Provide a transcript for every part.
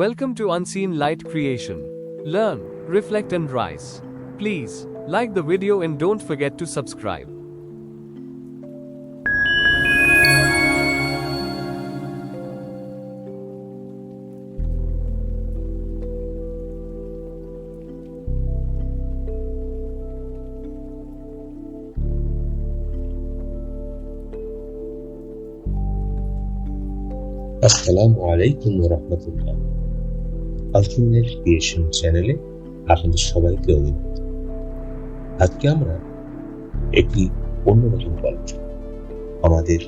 Welcome to Unseen Light Creation. Learn, reflect, and rise. Please like the video and don't forget to subscribe. আসসালামু আলাইকুম ওয়া রাহমাতুল্লাহ। উনসিন light creation চ্যানেলে আপনাদের সবাইকে অভিনন্দন। আজকে আমরা একটি অন্যরকম গল্প, আমাদের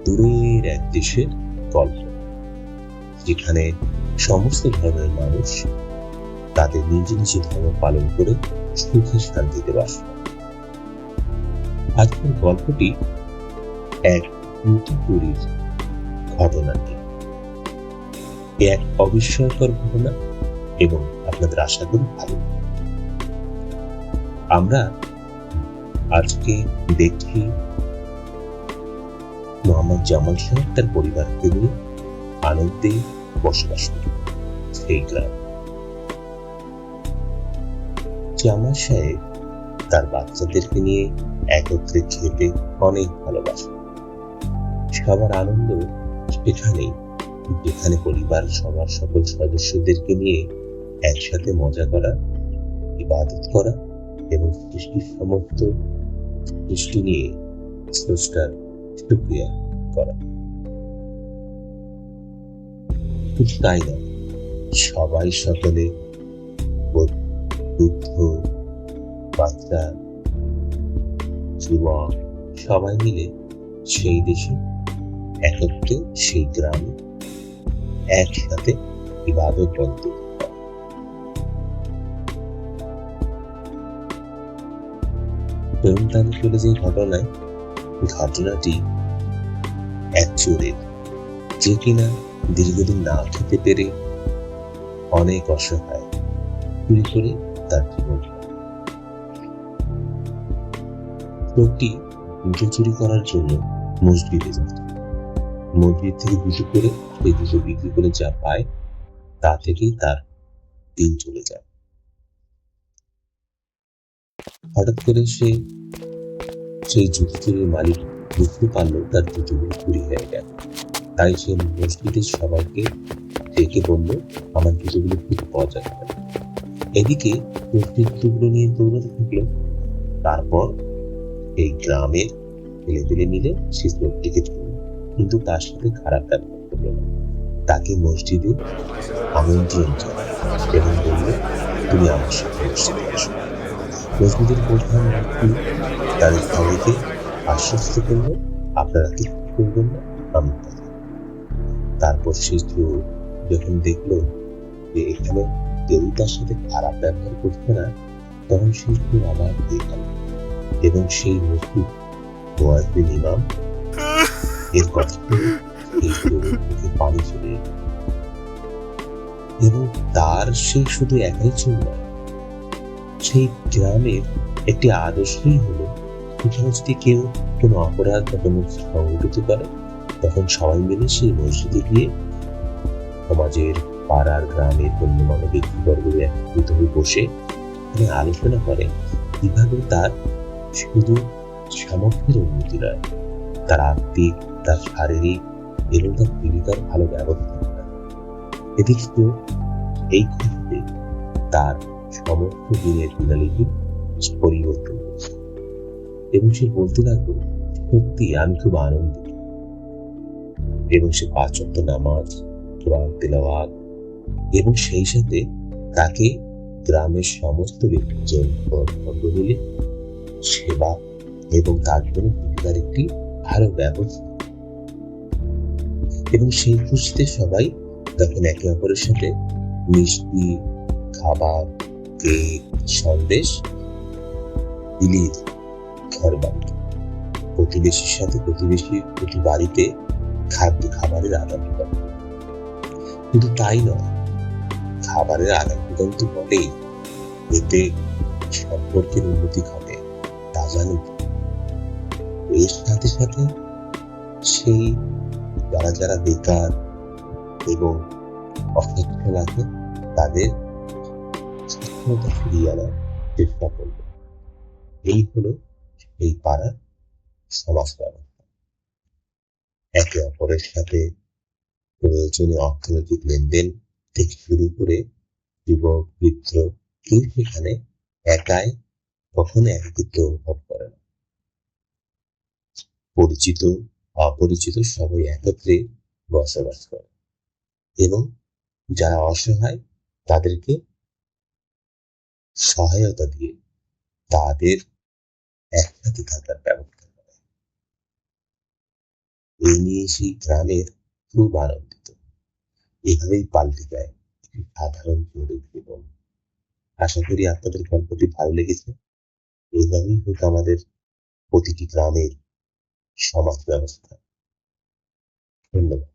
দূরের এক দেশের গল্প, যেখানে সমস্ত ধর্মের মানুষ তাদের নিজ নিজ ধর্ম পালন করে সুখে শান্তিতে বাস করে। আজকের গল্পটি এক নতুন ঘটনা নিয়ে, এক অবিস্ময়কর ঘটনা এবং আপনাদের আশা করি ভালো। আমরা আজকে দেখি মোহাম্মদ জামাল সাহেব তার পরিবারকে নিয়ে আনন্দে বসবাস করে সেই গ্রাম। জামাল সাহেব তার বাচ্চাদেরকে নিয়ে একত্রে খেতে অনেক ভালোবাসে। সবার আনন্দ সেখানেই, যেখানে পরিবার সবার সকল সদস্যদেরকে নিয়ে একসাথে মজা করা, ইবাদত করা এবং সৃষ্টির সমস্ত সৃষ্টি নিয়ে স্রষ্টার শুকরিয়া করা। শুধু তাই না, সবাই সকলে, বৃদ্ধ, বাচ্চা, যুবক সবাই মিলে সেই দেশে একত্রে সেই গ্রামে একসাথে ইবাদত বন্দী করে। প্রেমটানে চলে যে ঘটনাটি এক চোরের, যে কিনা দীর্ঘদিন না খেতে পেরে অনেক অসহায়, চুরি করে তার জীবন। চোরটি চুরি করার জন্য মসজিদে যেত। মসজিদ থেকে দুটো করে সেই দুটো বিক্রি করে যা পায় তা থেকেই তার দিন চলে যায়। হঠাৎ করে সেই জুতো চুরির মালিক বুঝতে পারলো তার জুতোগুলো চুরি হয়ে গেল। তাই সে মসজিদের সবাইকে ডেকে বলল, আমার জুতোগুলো খুঁজে পাওয়া যাবে না। এদিকে মসজিদ জুতোগুলো নিয়ে দৌড়াতে থাকলো। তারপর এই গ্রামের ছেলেপেলে মিলে সে চোরটিকে ধরল, কিন্তু তার সাথে খারাপ ব্যবহার করল না। তাকে মসজিদে আমন্ত্রণ জানায় এবং বলল, তুমি আমার সাথে মসজিদে এসো। মসজিদের প্রধান ব্যক্তি তাদের সবাইকে আশ্বস্ত করল, আপনারা কিছু করবেন না, আমি কথা। তারপর সে চোর যখন দেখলো যে এখানে কেউ তার সাথে খারাপ ব্যবহার করছে না, তখন সেই চোর আবার হয়ে গেল এবং সেই মসজিদ মুয়াজ্জিন ইমাম এর কথা এই চোরের মুখে পানি চলে এলো। এবং তার সে শুধু একাই চোর নয়, সেই গ্রামের একটি আদর্শই হলো, এখানে যদি কেউ কোনো অপরাধ বা কোনো সংগঠিত করে, তখন সবাই মিলে সেই মসজিদে গিয়ে সমাজের, পাড়ার, গ্রামের গণ্যমান্য ব্যক্তিবর্গ একত্রিত হয়ে বসে আলোচনা করে কিভাবে তার শুধু সামর্থ্যের উন্নতি নয়, তার আত্মিক, তার শারীরিক এবং তার জীবিকার ভালো ব্যবস্থা করা। এদিকে এই ক্ষেত্রে তার সমস্ত দিনের দিনালিপি পরিবর্তন হয়েছে এবং সে বলতে লাগলো, সত্যি আমি খুব আনন্দিত। এবং সে 5 ওয়াক্ত নামাজ, কোরআন তেলাওয়াত এবং সেই সাথে তাকে গ্রামের সমস্ত ব্যক্তিজন মিলে সেবা এবং তার জন্য জীবিকার একটি ভালো ব্যবস্থা। এবং সেই খুশিতে সবাই তখন একে অপরের সাথে মিষ্টি, খাবার, কেক, সন্দেশ বিলিয়ে ঘর বাড়ি, প্রতিবেশীর সাথে প্রতি বাড়িতে খাবারের আদান প্রদান। কিন্তু তাই নয়, খাবারের আদান প্রদান তো বটেই, এতে সম্পর্কের উন্নতি ঘটে, তা জানি। এর সাথে সাথে সেই যারা বেকার এবং অসুস্থ লাগে তাদের সুস্থতা ফিরিয়ে আনার চেষ্টা করব। এই হলো এই পাড়ার সমাজ ব্যবস্থা। একে অপরের সাথে প্রয়োজনীয় অর্থনৈতিক লেনদেন থেকে শুরু করে যুবক বৃদ্ধ কেউ সেখানে একাই কখনো একাকিত্ব অনুভব করে না। পরিচিত অপরিচিত সবাই একত্রে বসবাস করে এবং যারা অসহায় তাদেরকে সহায়তা দিয়ে তাদের একসাথে থাকার ব্যবস্থা করে। এই নিয়ে সেই গ্রামের খুব আনন্দিত। এভাবেই পাল্টে যায় একটি সাধারণ জরুরি জীবন। আশা করি আপনাদের গল্পটি ভালো লেগেছে। এইভাবেই হোক আমাদের প্রতিটি গ্রামের সমাজ ব্যবস্থা। ধন্যবাদ।